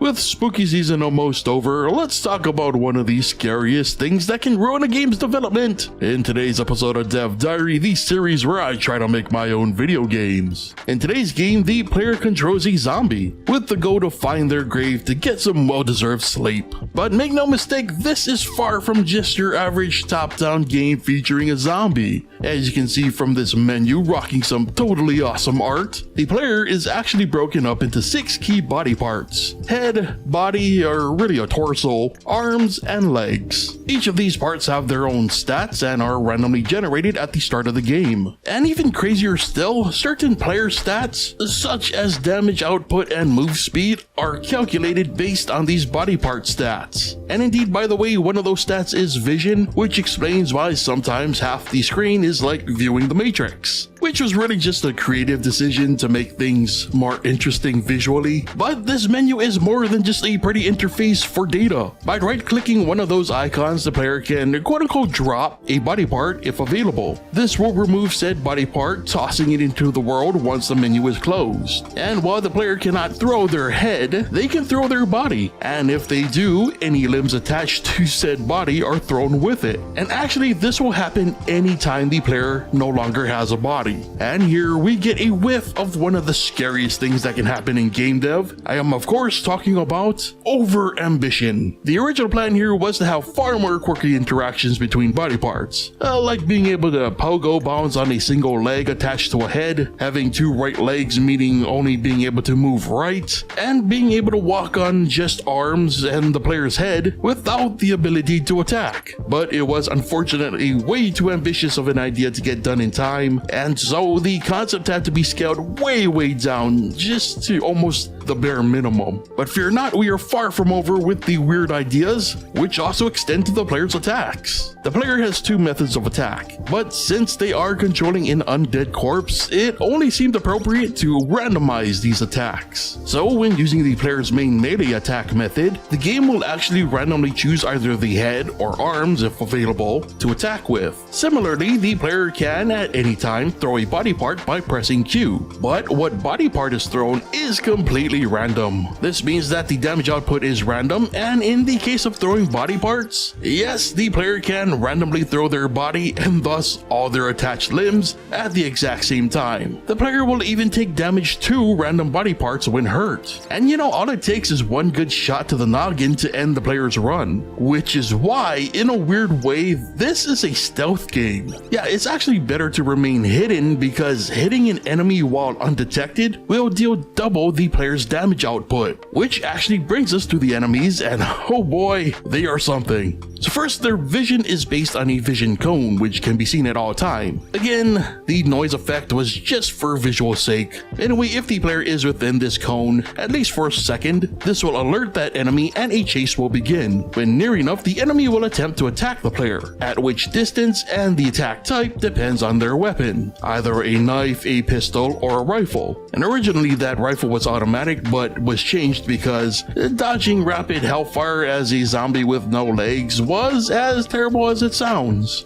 With spooky season almost over, let's talk about one of the scariest things that can ruin a game's development. In today's episode of Dev Diary, the series where I try to make my own video games. In today's game, the player controls a zombie, with the goal to find their grave to get some well-deserved sleep. But make no mistake, this is far from just your average top-down game featuring a zombie. As you can see from this menu rocking some totally awesome art, the player is actually broken up into 6 key body parts: head, body, or really a torso, arms, and legs. Each of these parts have their own stats and are randomly generated at the start of the game. And even crazier still, certain player stats, such as damage output and move speed, are calculated based on these body part stats. And indeed, by the way, one of those stats is vision, which explains why sometimes half the screen is like viewing the Matrix, which was really just a creative decision to make things more interesting visually. But this menu is more than just a pretty interface for data. By right-clicking one of those icons, the player can quote-unquote drop a body part if available. This will remove said body part, tossing it into the world once the menu is closed. And while the player cannot throw their head, they can throw their body. And if they do, any limbs attached to said body are thrown with it. And actually, this will happen anytime the player no longer has a body. And here we get a whiff of one of the scariest things that can happen in game dev. I am of course talking about over-ambition. The original plan here was to have far more quirky interactions between body parts, like being able to pogo bounce on a single leg attached to a head, having 2 right legs meaning only being able to move right, and being able to walk on just arms and the player's head without the ability to attack. But it was unfortunately way too ambitious of an idea to get done in time, and so the concept had to be scaled way down just to almost the bare minimum. But fear not, we are far from over with the weird ideas, which also extend to the player's attacks. The player has 2 methods of attack, but since they are controlling an undead corpse, it only seemed appropriate to randomize these attacks. So when using the player's main melee attack method, the game will actually randomly choose either the head or arms, if available, to attack with. Similarly, the player can at any time throw a body part by pressing Q, but what body part is thrown is completely random. This means that the damage output is random, and in the case of throwing body parts, yes, the player can randomly throw their body and thus all their attached limbs at the exact same time. The player will even take damage to random body parts when hurt. And you know, all it takes is one good shot to the noggin to end the player's run, which is why, in a weird way, this is a stealth game. Yeah, it's actually better to remain hidden because hitting an enemy while undetected will deal double the player's damage output, which actually brings us to the enemies, and oh boy, they are something. So first, their vision is based on a vision cone, which can be seen at all time. Again, the noise effect was just for visual sake. Anyway, if the player is within this cone, at least for a second, this will alert that enemy and a chase will begin. When near enough, the enemy will attempt to attack the player, at which distance and the attack type depends on their weapon, either a knife, a pistol, or a rifle. And originally that rifle was automatic, but was changed because dodging rapid hellfire as a zombie with no legs was as terrible as it sounds.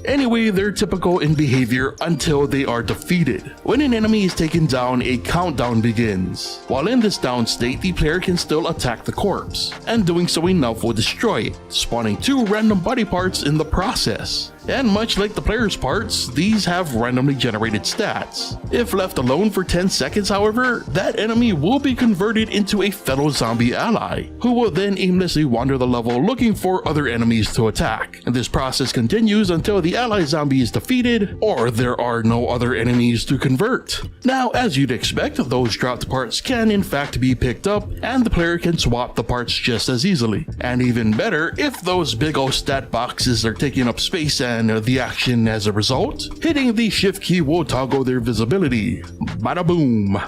Anyway, they're typical in behavior until they are defeated. When an enemy is taken down, a countdown begins. While in this down state, the player can still attack the corpse, and doing so enough will destroy it, spawning 2 random body parts in the process. And much like the player's parts, these have randomly generated stats. If left alone for 10 seconds, however, that enemy will be converted into a fellow zombie ally, who will then aimlessly wander the level looking for other enemies to attack. And this process continues until the ally zombie is defeated, or there are no other enemies to convert. Now, as you'd expect, those dropped parts can in fact be picked up, and the player can swap the parts just as easily. And even better, if those big ol' stat boxes are taking up space and the action as a result, hitting the shift key will toggle their visibility. Bada boom.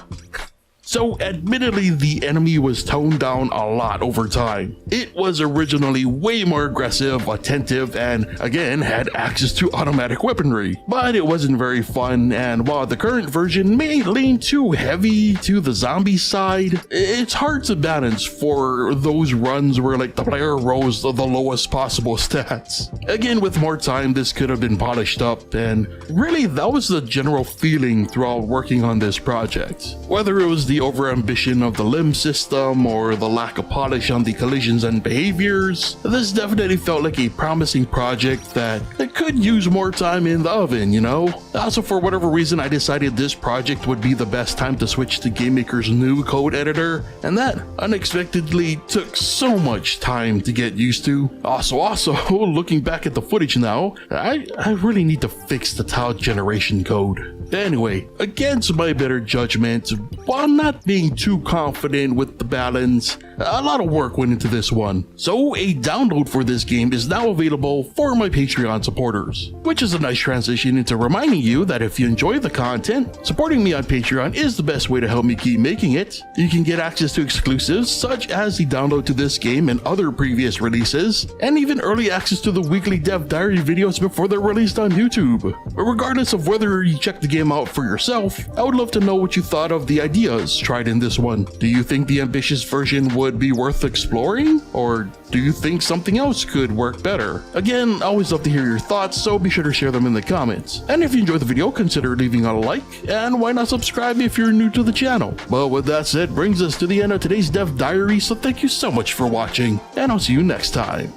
So admittedly, the enemy was toned down a lot over time. It was originally way more aggressive, attentive, and again had access to automatic weaponry. But it wasn't very fun, and while the current version may lean too heavy to the zombie side, it's hard to balance for those runs where like the player rolls the lowest possible stats. Again, with more time, this could have been polished up, and really that was the general feeling throughout working on this project. Whether it was the the overambition of the limb system or the lack of polish on the collisions and behaviors, this definitely felt like a promising project that could use more time in the oven, you know? Also, for whatever reason, I decided this project would be the best time to switch to GameMaker's new code editor, and that unexpectedly took so much time to get used to. Also, looking back at the footage now, I really need to fix the tile generation code. Anyway, against my better judgment, while not being too confident with the balance, a lot of work went into this one. So a download for this game is now available for my Patreon supporters, which is a nice transition into reminding you that if you enjoy the content, supporting me on Patreon is the best way to help me keep making it. You can get access to exclusives such as the download to this game and other previous releases, and even early access to the weekly Dev Diary videos before they're released on YouTube. But regardless of whether you check the game out for yourself, I would love to know what you thought of the ideas tried in this one. Do you think the ambitious version would be worth exploring? Or do you think something else could work better? Again, I always love to hear your thoughts, so be sure to share them in the comments. And if you enjoyed the video, consider leaving a like, and why not subscribe if you're new to the channel. But with that said, brings us to the end of today's Dev Diary, so thank you so much for watching, and I'll see you next time.